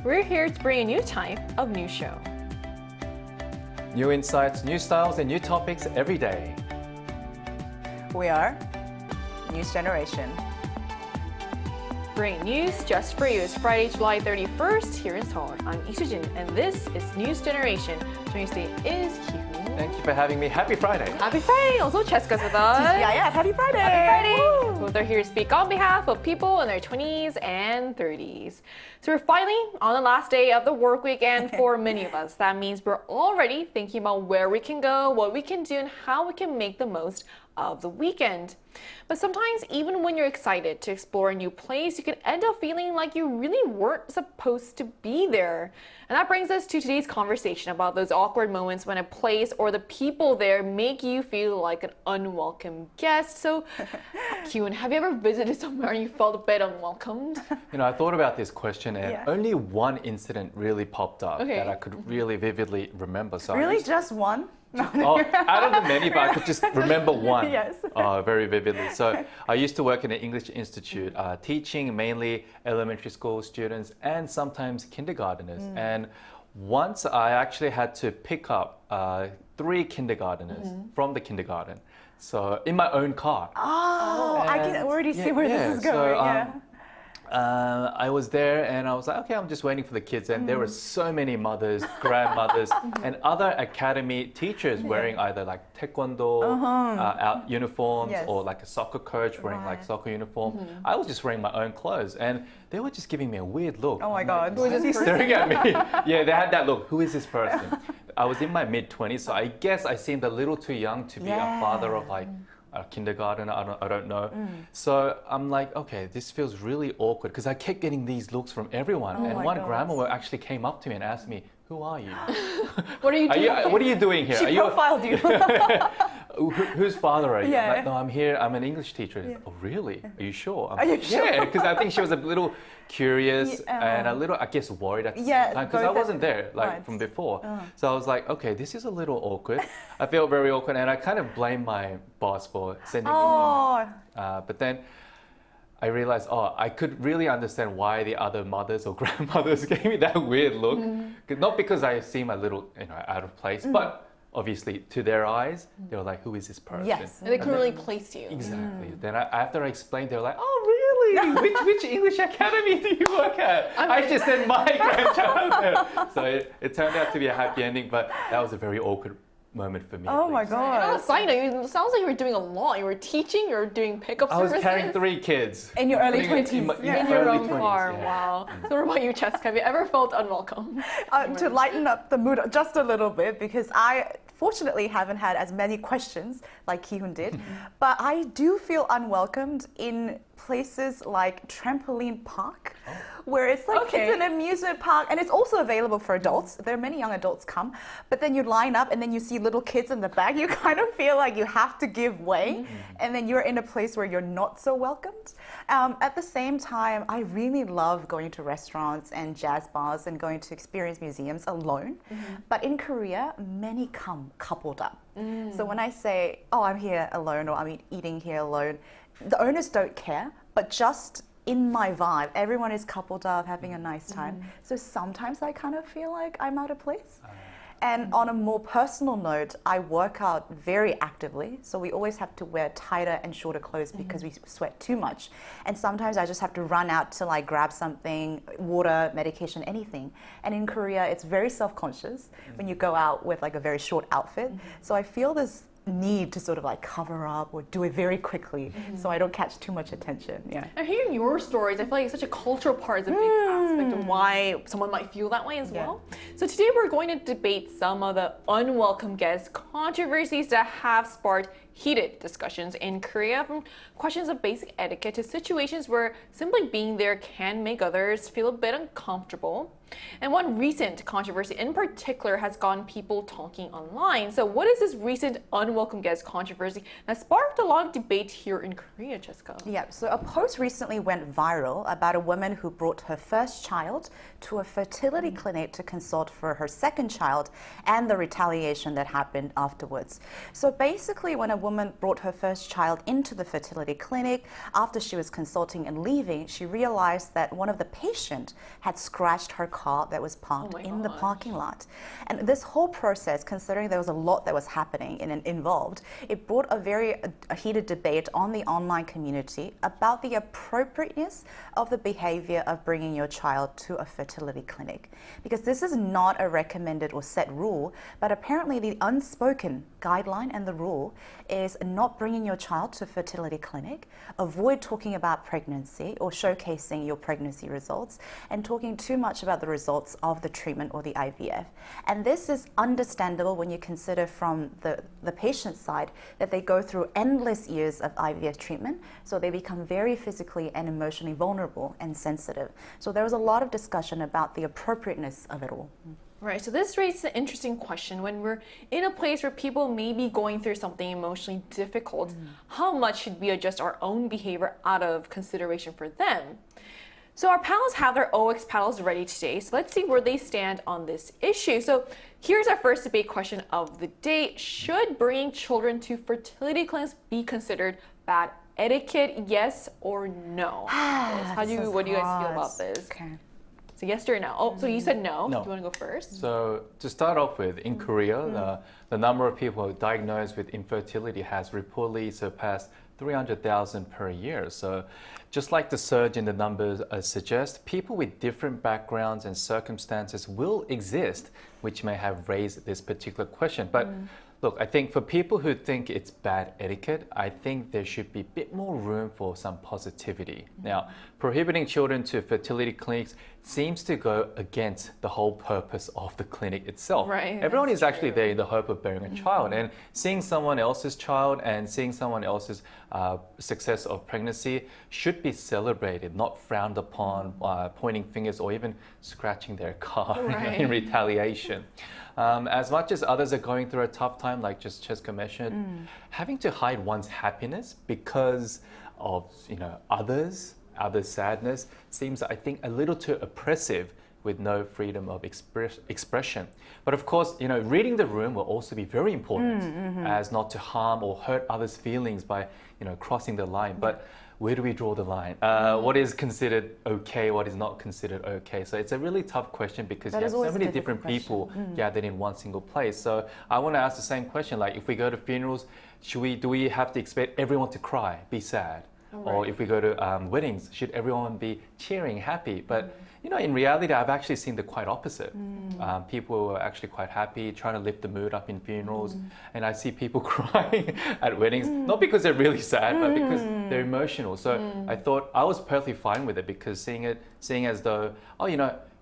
We're here to bring a new type of news show. New insights, new styles, and new topics every day. We are News Generation. Bringing news just for you. It's Friday, July 31st here in Seoul. I'm Lee Soo-jin, and this is News Generation. Joining us today is Ki-hoon. Thank you for having me. Happy Friday. Happy Friday! Also, Cheska's with us. Yeah, happy Friday! Happy Friday! Woo! So they're here to speak on behalf of people in their 20s and 30s. So we're finally on the last day of the work week, and for many of us, that means we're already thinking about where we can go, what we can do, and how we can make the most of the weekend. But sometimes, even when you're excited to explore a new place, you can end up feeling like you really weren't supposed to be there. And that brings us to today's conversation about those awkward moments when a place or the people there make you feel like an unwelcome guest. So, Ki-hoon, have you ever visited somewhere and you felt a bit unwelcomed? You know, I thought about this question, and Yeah. only one incident really popped up that I could really vividly remember. So Really, just one? No. out of the many, but I could just remember one Yes. very vividly. So I used to work in an English institute, teaching mainly elementary school students and sometimes kindergarteners. And once I actually had to pick up 3 kindergarteners from the kindergarten, so in my own car. Oh, I can already see where this is going. I was there and I was like, okay, I'm just waiting for the kids. And there were so many mothers, grandmothers, and other academy teachers wearing either like taekwondo out uniforms or like a soccer coach wearing like soccer uniform. I was just wearing my own clothes and they were just giving me a weird look. Oh my God. Who is he staring at me? Yeah, they had that look. Who is this person? I was in my mid-20s, so I guess I seemed a little too young to be a father of like a kindergarten, I don't know. So I'm like, okay, this feels really awkward because I kept getting these looks from everyone. And one grandma actually came up to me and asked me, who are you? What are you doing? What are you doing here? She profiled you. Whose father are you? Yeah. I'm like, no, I'm here. I'm an English teacher. Oh, really? Are you sure? Are you sure? Yeah, because I think she was a little curious and a little, I guess, worried at the same time because I wasn't there from before. So I was like, okay, this is a little awkward. I felt very awkward, and I kind of blamed my boss for sending me. But then I realized, I could really understand why the other mothers or grandmothers gave me that weird look. Not because I seem a little, out of place, but obviously to their eyes, they were like, who is this person? Yes. And they couldn't really place you. Exactly. Then after I explained, they were like, oh, really? which English academy do you work at? I just sent my grandchild there. So it turned out to be a happy ending, but that was a very awkward moment for me. Oh my On God. a side note, it sounds like you were doing a lot. You were teaching, you were doing pickup I was services. carrying 3 kids. In your early Putting it 20s. in my In your early own 20s, car, yeah. wow. So what about you, Cheska? Have you ever felt unwelcome? To lighten up the mood just a little bit, because I fortunately haven't had as many questions like Ki-hoon did, but I do feel unwelcomed in places like trampoline park, where it's like it's an amusement park, and it's also available for adults. There are many young adults come, but then you line up and then you see little kids in the back. You kind of feel like you have to give way, and then you're in a place where you're not so welcomed. At the same time, I really love going to restaurants and jazz bars and going to experience museums alone. But in Korea, many come coupled up. So when I say, oh, I'm here alone, or I'm eating here alone, the owners don't care, but just in my vibe, everyone is coupled up, having a nice time. So sometimes I kind of feel like I'm out of place. And on a more personal note, I work out very actively. So we always have to wear tighter and shorter clothes because we sweat too much. And sometimes I just have to run out to like grab something, water, medication, anything. And in Korea, it's very self-conscious when you go out with like a very short outfit. So I feel this need to sort of like cover up or do it very quickly so I don't catch too much attention. Yeah. And hearing your stories, I feel like it's such a cultural part, is a big aspect of why someone might feel that way as well. So today we're going to debate some of the unwelcome guest controversies that have sparked heated discussions in Korea, from questions of basic etiquette to situations where simply being there can make others feel a bit uncomfortable. And one recent controversy in particular has gotten people talking online. So what is this recent unwelcome guest controversy that sparked a lot of debate here in Korea, Jessica? Yeah, so a post recently went viral about a woman who brought her first child to a fertility clinic to consult for her second child and the retaliation that happened afterwards. So basically, when a woman woman brought her first child into the fertility clinic. After she was consulting and leaving, she realized that one of the patients had scratched her car that was parked in the parking lot. And this whole process, considering there was a lot that was happening and involved, it brought a heated debate on the online community about the appropriateness of the behavior of bringing your child to a fertility clinic. Because this is not a recommended or set rule, but apparently the unspoken guideline and the rule is not bringing your child to a fertility clinic, avoid talking about pregnancy or showcasing your pregnancy results, and talking too much about the results of the treatment or the IVF. And this is understandable when you consider from the patient side that they go through endless years of IVF treatment, so they become very physically and emotionally vulnerable and sensitive. So there was a lot of discussion about the appropriateness of it all. Right, so this raises an interesting question. When we're in a place where people may be going through something emotionally difficult, how much should we adjust our own behavior out of consideration for them? So our panelists have their OX paddles ready today, so let's see where they stand on this issue. So here's our first debate question of the day. Should bringing children to fertility clinics be considered bad etiquette, yes or no? What do you guys feel about this? Okay. So yes or no? Oh, so you said no. No. Do you want to go first? So to start off with, in Korea, the number of people diagnosed with infertility has reportedly surpassed 300,000 per year. So just like the surge in the numbers suggest, people with different backgrounds and circumstances will exist, which may have raised this particular question. But look, I think for people who think it's bad etiquette, I think there should be a bit more room for some positivity. Now, prohibiting children to fertility clinics seems to go against the whole purpose of the clinic itself. Right, Everyone is actually there in the hope of bearing a child, and seeing someone else's child and seeing someone else's success of pregnancy should be celebrated, not frowned upon, pointing fingers or even scratching their car in retaliation. As much as others are going through a tough time, like just Cheska mentioned, having to hide one's happiness because of others' sadness seems, I think, a little too oppressive with no freedom of expression. But of course, reading the room will also be very important as not to harm or hurt others' feelings by, crossing the line. But where do we draw the line? What is considered okay? What is not considered okay? So it's a really tough question because you have so many different people gathered in one single place. So I want to ask the same question, like if we go to funerals, do we have to expect everyone to cry, be sad? Or if we go to weddings, should everyone be cheering, happy? But in reality, I've actually seen the quite opposite. People are actually quite happy, trying to lift the mood up in funerals. And I see people crying at weddings, not because they're really sad, but because they're emotional. So I thought I was perfectly fine with it because seeing as though,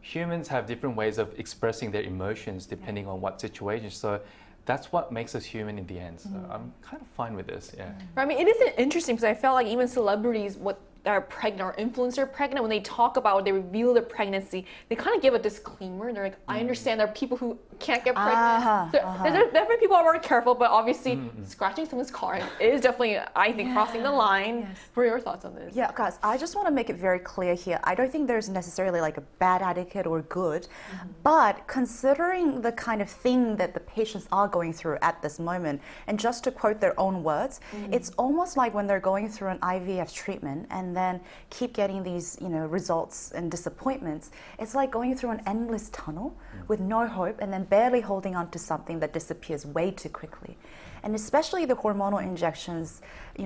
humans have different ways of expressing their emotions depending on what situation. So that's what makes us human in the end. So I'm kind of fine with this, yeah. I mean, it is interesting because I felt like even celebrities that are pregnant or influencers pregnant, when they talk about, they reveal their pregnancy, they kind of give a disclaimer. They're like, I understand there are people who can't get pregnant. There's definitely people who are more careful, but obviously scratching someone's car is definitely, I think, crossing the line. Yes. What are your thoughts on this? Yeah, guys, I just want to make it very clear here. I don't think there's necessarily like a bad etiquette or good, but considering the kind of thing that the patients are going through at this moment, and just to quote their own words, it's almost like when they're going through an IVF treatment and then keep getting these, results and disappointments. It's like going through an endless tunnel with no hope and then barely holding on to something that disappears way too quickly. And especially the hormonal injections,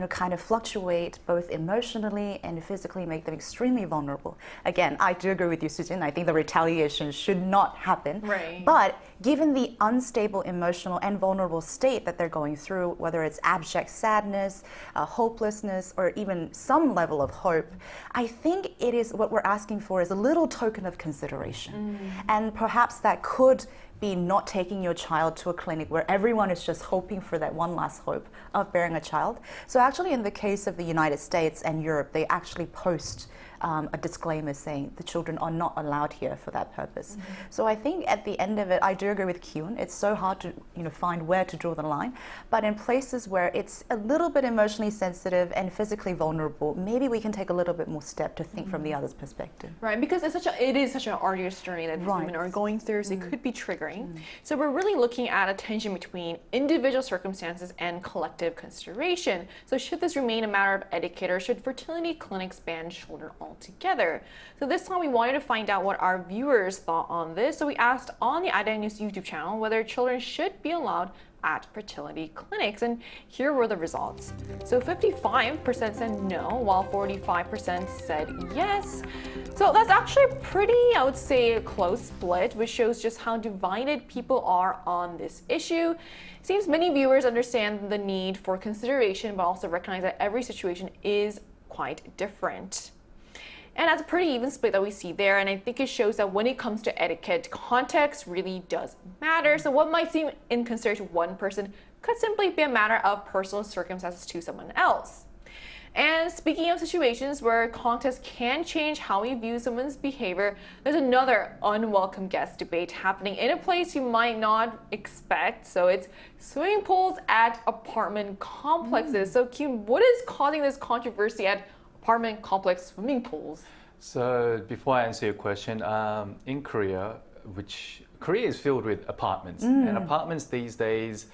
kind of fluctuate both emotionally and physically, make them extremely vulnerable. Again, I do agree with you, Sujin. I think the retaliation should not happen. Right. But given the unstable emotional and vulnerable state that they're going through, whether it's abject sadness, hopelessness, or even some level of hope, I think it is what we're asking for is a little token of consideration. And perhaps that could be not taking your child to a clinic where everyone is just hoping for that one last hope of bearing a child. So actually in the case of the United States and Europe, they actually post a disclaimer saying the children are not allowed here for that purpose. So I think at the end of it, I do agree with Kyun. It's so hard to find where to draw the line. But in places where it's a little bit emotionally sensitive and physically vulnerable, maybe we can take a little bit more step to think from the other's perspective. Right, because it is such an arduous journey that women are going through, so it could be triggering. right? So we're really looking at a tension between individual circumstances and collective consideration. So should this remain a matter of etiquette, or should fertility clinics ban children altogether? So this time we wanted to find out what our viewers thought on this. So we asked on the Arirang YouTube channel whether children should be allowed at fertility clinics, and here were the results. So 55% said no, while 45% said yes. So that's actually a pretty, I would say, close split, which shows just how divided people are on this issue. It seems many viewers understand the need for consideration, but also recognize that every situation is quite different. And that's a pretty even split that we see there, and I think it shows that when it comes to etiquette, context really does matter. So what might seem inconsiderate to one person could simply be a matter of personal circumstances to someone else. And speaking of situations where context can change how we view someone's behavior, there's another unwelcome guest debate happening in a place you might not expect. So it's swimming pools at apartment complexes. So Kyun, what is causing this controversy at apartment complex swimming pools? So before I answer your question, in Korea, Korea is filled with apartments, and apartments these days,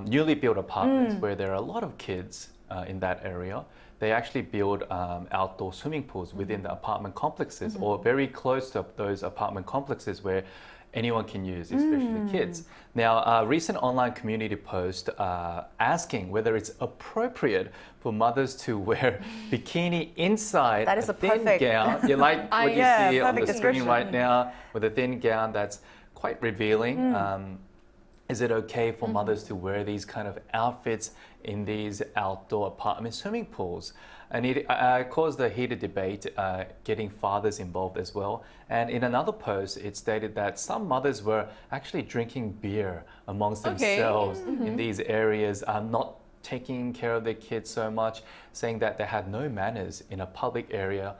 newly built apartments where there are a lot of kids in that area, they actually build outdoor swimming pools within the apartment complexes or very close to those apartment complexes where anyone can use, especially kids. Now, a recent online community post asking whether it's appropriate for mothers to wear bikini inside a thin gown. You like what you see on the screen right now with a thin gown that's quite revealing. Is it okay for mothers to wear these kind of outfits in these outdoor apartment swimming pools? And it caused a heated debate, getting fathers involved as well. And in another post, it stated that some mothers were actually drinking beer amongst themselves in these areas, not taking care of their kids so much, saying that they had no manners in a public area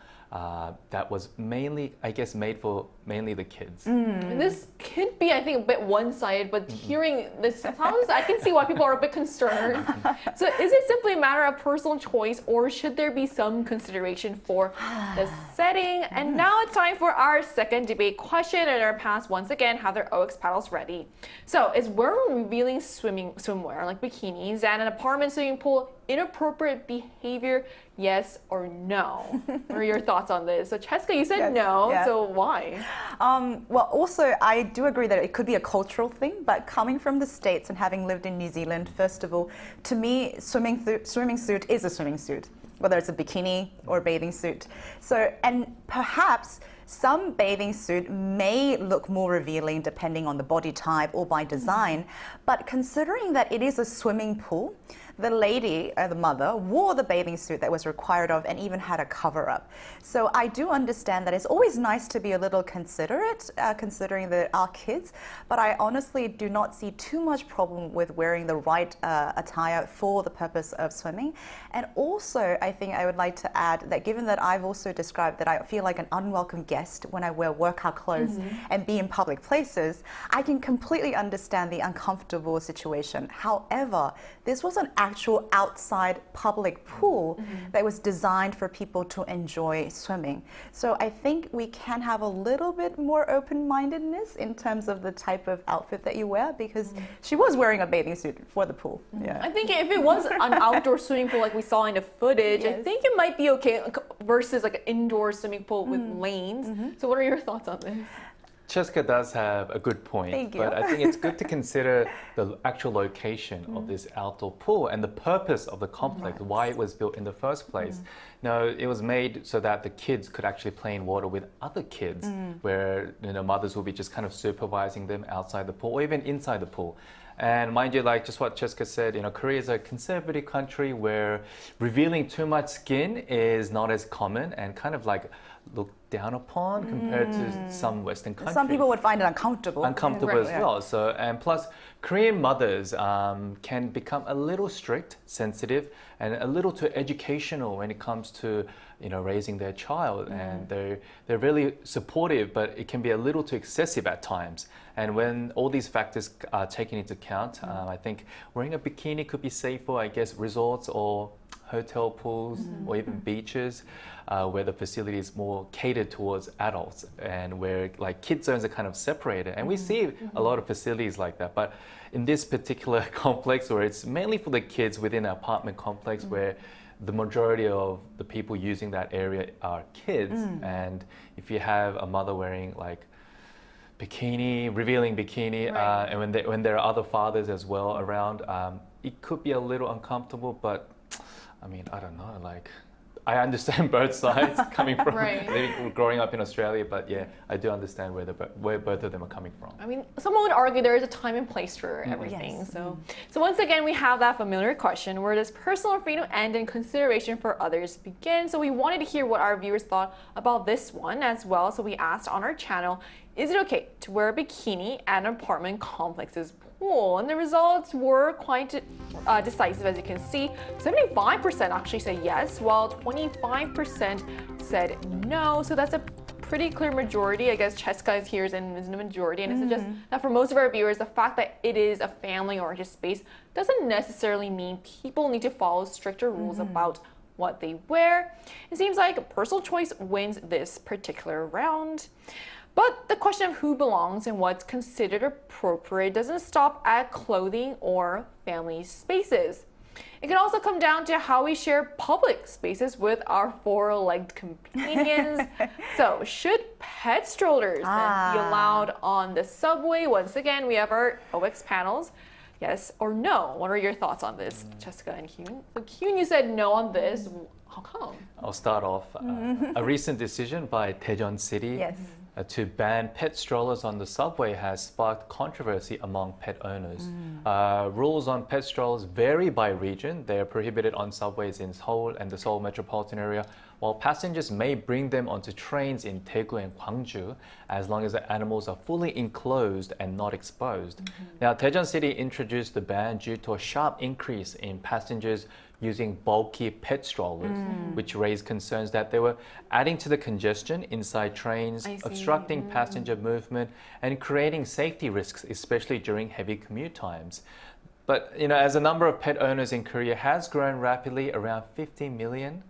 that was mainly, I guess, made for mainly the kids. This could be, I think, a bit one-sided, but hearing this sounds, I can see why people are a bit concerned. So is it simply a matter of personal choice, or should there be some consideration for the setting? And now it's time for our second debate question, and our panelists once again have their OX paddles ready. So is wearing revealing swimwear, like bikinis, at an apartment swimming pool inappropriate behavior, yes or no? What are your thoughts on this? So Cheska, you said no, so why? Well, also, I do agree that it could be a cultural thing, but coming from the States and having lived in New Zealand, first of all, to me, swimming suit is a swimming suit, whether it's a bikini or a bathing suit. So, and perhaps some bathing suit may look more revealing depending on the body type or by design, but considering that it is a swimming pool, the lady, the mother, wore the bathing suit that was required of and even had a cover-up. So I do understand that it's always nice to be a little considerate, considering that our kids, but I honestly do not see too much problem with wearing the right attire for the purpose of swimming. And also, I think I would like to add that given that I've also described that I feel like an unwelcome guest when I wear workout clothes and be in public places, I can completely understand the uncomfortable situation. However, this was an actual outside public pool that was designed for people to enjoy swimming. So I think we can have a little bit more open-mindedness in terms of the type of outfit that you wear, because she was wearing a bathing suit for the pool. I think if it was an outdoor swimming pool like we saw in the footage, I think it might be okay versus like an indoor swimming pool with lanes. So what are your thoughts on this? Cheska does have a good point, Thank you. but I think it's good to consider the actual location of this outdoor pool and the purpose of the complex, why it was built in the first place. Now, it was made so that the kids could actually play in water with other kids, where mothers will be just kind of supervising them outside the pool or even inside the pool. And mind you, like just what Cheska said, Korea is a conservative country where revealing too much skin is not as common and kind of like looked down upon compared to some Western countries. Some people would find it uncomfortable. Uncomfortable as well. So, and plus, Korean mothers can become a little strict, sensitive, and a little too educational when it comes to raising their child. And they're really supportive, but it can be a little too excessive at times. And when all these factors are taken into account, I think wearing a bikini could be safe for, I guess, resorts or hotel pools or even beaches where the facility is more catered towards adults and where like kid zones are kind of separated. And we see a lot of facilities like that. But in this particular complex where it's mainly for the kids within an apartment complex where the majority of the people using that area are kids. And if you have a mother wearing like bikini, revealing bikini, and when there are other fathers as well around, it could be a little uncomfortable, but I mean, I don't know, like, I understand both sides coming from growing up in Australia, but yeah, I do understand where both of them are coming from. I mean, someone would argue there is a time and place for everything. Yes. So once again, we have that familiar question: where does personal freedom end and consideration for others begin? So we wanted to hear what our viewers thought about this one as well. So we asked on our channel, is it okay to wear a bikini at an apartment complex's pool? And the results were quite decisive, as you can see. 75% actually said yes, while 25% said no. So that's a pretty clear majority. I guess Cheska is here is in the majority, and it suggests that for most of our viewers, the fact that it is a family-oriented space doesn't necessarily mean people need to follow stricter rules about what they wear. It seems like personal choice wins this particular round. But the question of who belongs and what's considered appropriate doesn't stop at clothing or family spaces. It can also come down to how we share public spaces with our four-legged companions. So, should pet strollers then be allowed on the subway? Once again, we have our OX panels. Yes or no? What are your thoughts on this, Jessica and Hyun? So, Hyun, you said no on this. How come? I'll start off. A recent decision by Daejeon City to ban pet strollers on the subway has sparked controversy among pet owners. Rules on pet strollers vary by region. They are prohibited on subways in Seoul and the Seoul metropolitan area, while passengers may bring them onto trains in Daegu and Gwangju as long as the animals are fully enclosed and not exposed. Now, Daejeon City introduced the ban due to a sharp increase in passengers using bulky pet strollers, which raised concerns that they were adding to the congestion inside trains, obstructing passenger movement, and creating safety risks, especially during heavy commute times. But, you know, as the number of pet owners in Korea has grown rapidly, around 50 million,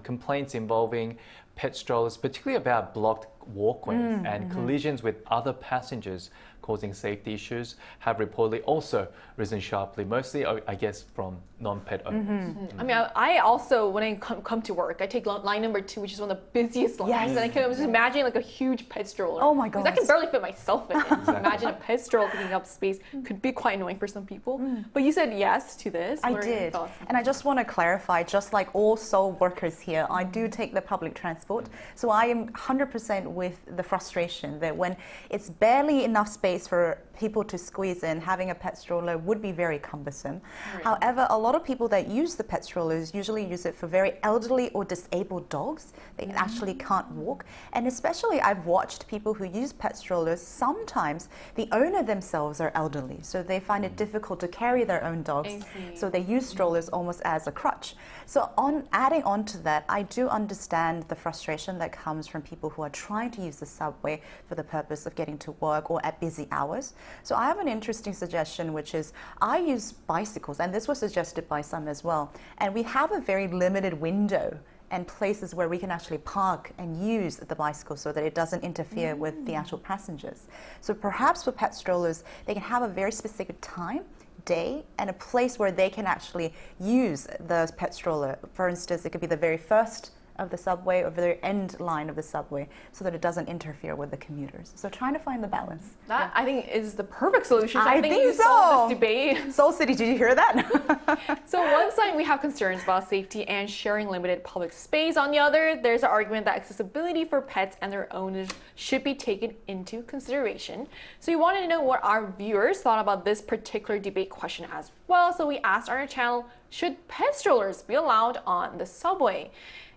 complaints involving pet strollers, particularly about blocked walkways and collisions with other passengers causing safety issues, have reportedly also risen sharply, mostly, I guess, from non-pet owners. I mean, I also, when I come to work, I take line number 2, which is one of the busiest lines. And I can just imagine like a huge pet stroller. Oh my gosh. Because I can barely fit myself in it. So imagine a pet stroller taking up space could be quite annoying for some people. But you said yes to this. I did. And I just want to clarify, just like all Seoul workers here, I do take the public transport. So I am 100% with the frustration that when it's barely enough space for people to squeeze in, having a pet stroller would be very cumbersome. However, a lot of people that use the pet strollers usually use it for very elderly or disabled dogs that actually can't walk. And especially I've watched people who use pet strollers, sometimes the owner themselves are elderly, so they find it difficult to carry their own dogs. So they use strollers almost as a crutch. So adding on to that, I do understand the frustration that comes from people who are trying to use the subway for the purpose of getting to work or at busy hours. So I have an interesting suggestion, which is I use bicycles, and this was suggested by some as well. And we have a very limited window and places where we can actually park and use the bicycle so that it doesn't interfere with the actual passengers. So perhaps for pet strollers, they can have a very specific time, day, and a place where they can actually use the pet stroller. For instance, it could be the very first of the subway or the very end line of the subway so that it doesn't interfere with the commuters. So trying to find the balance. That, I think, is the perfect solution. So I think think you so. solved this debate. Seoul City, did you hear that? So one side, we have concerns about safety and sharing limited public space. On the other, there's an argument that accessibility for pets and their owners should be taken into consideration. So we wanted to know what our viewers thought about this particular debate question as well. So we asked on our channel, should pet strollers be allowed on the subway?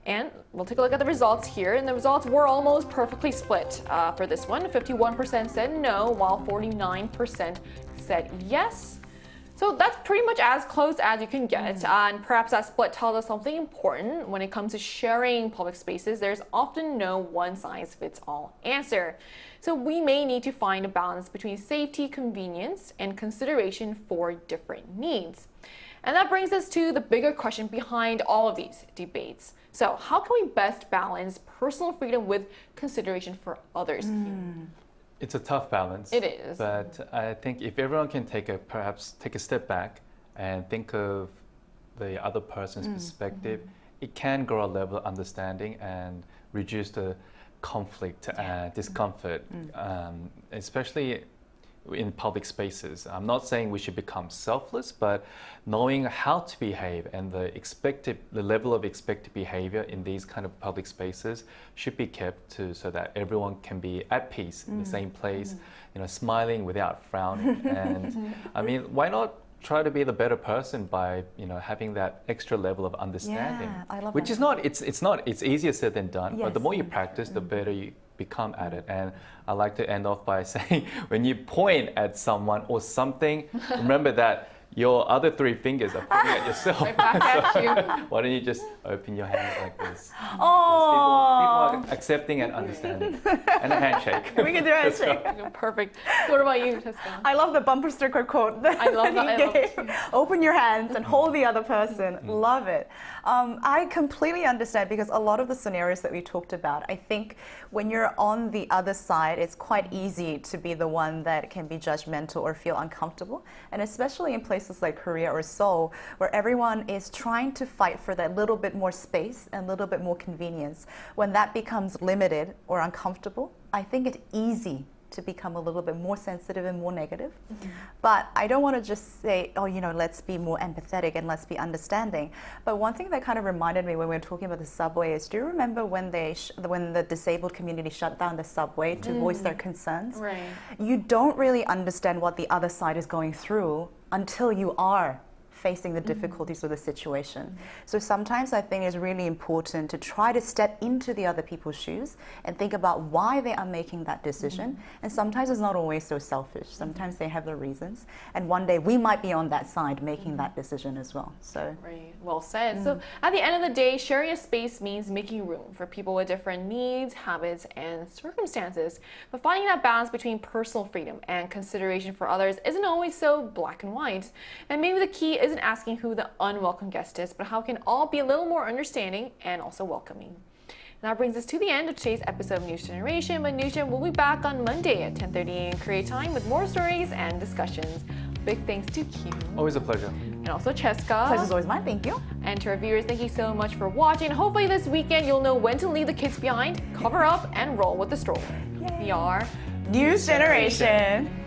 And we'll take a look at the results here. And the results were almost perfectly split for this one. 51% said no, while 49% said yes. So that's pretty much as close as you can get. And perhaps that split tells us something important. When it comes to sharing public spaces, there's often no one-size-fits-all answer. So we may need to find a balance between safety, convenience, and consideration for different needs. And that brings us to the bigger question behind all of these debates. So how can we best balance personal freedom with consideration for others? It's a tough balance. It is. But I think if everyone can perhaps take a step back and think of the other person's perspective, it can grow a level of understanding and reduce the conflict and discomfort, especially in public spaces. I'm not saying we should become selfless, but knowing how to behave and the level of expected behavior in these kind of public spaces should be kept so that everyone can be at peace in the same place, smiling without frowning. And I mean, why not try to be the better person by having that extra level of understanding? Yeah, I love which that. it's easier said than done, but the Yes. more you practice, the better you become at it. And I like to end off by saying, when you point at someone or something, remember that your other three fingers are pointing at yourself. Right back at you. Why don't you just open your hands like this? Oh, People are accepting and understanding. And a handshake. we can do a handshake. Perfect. What about you, Jessica? I love the bumper sticker quote. I love that. I love it too. Open your hands and hold the other person. Love it. I completely understand, because a lot of the scenarios that we talked about, I think when you're on the other side, it's quite easy to be the one that can be judgmental or feel uncomfortable. And especially in places like Korea or Seoul, where everyone is trying to fight for that little bit more space and a little bit more convenience. When that becomes limited or uncomfortable, I think it's easy to become a little bit more sensitive and more negative. But I don't want to just say, let's be more empathetic and let's be understanding. But one thing that kind of reminded me when we were talking about the subway is, do you remember when the disabled community shut down the subway to voice their concerns? Right. You don't really understand what the other side is going through until you are facing the difficulties of the situation. So sometimes I think it's really important to try to step into the other people's shoes and think about why they are making that decision. And sometimes it's not always so selfish. Sometimes they have their reasons. And one day we might be on that side making that decision as well. So Right. Well said. So at the end of the day, sharing a space means making room for people with different needs, habits, and circumstances. But finding that balance between personal freedom and consideration for others isn't always so black and white. And maybe the key isn't asking who the unwelcome guest is, but how can all be a little more understanding and also welcoming. And that brings us to the end of today's episode of News Generation. But News Gen will be back on Monday at 10:30 in Korea time with more stories and discussions. Big thanks to Q. Always a pleasure. And also Cheska. pleasure's always mine. Thank you. And to our viewers, thank you so much for watching. Hopefully this weekend you'll know when to leave the kids behind, cover up, and roll with the stroller. We are News Generation.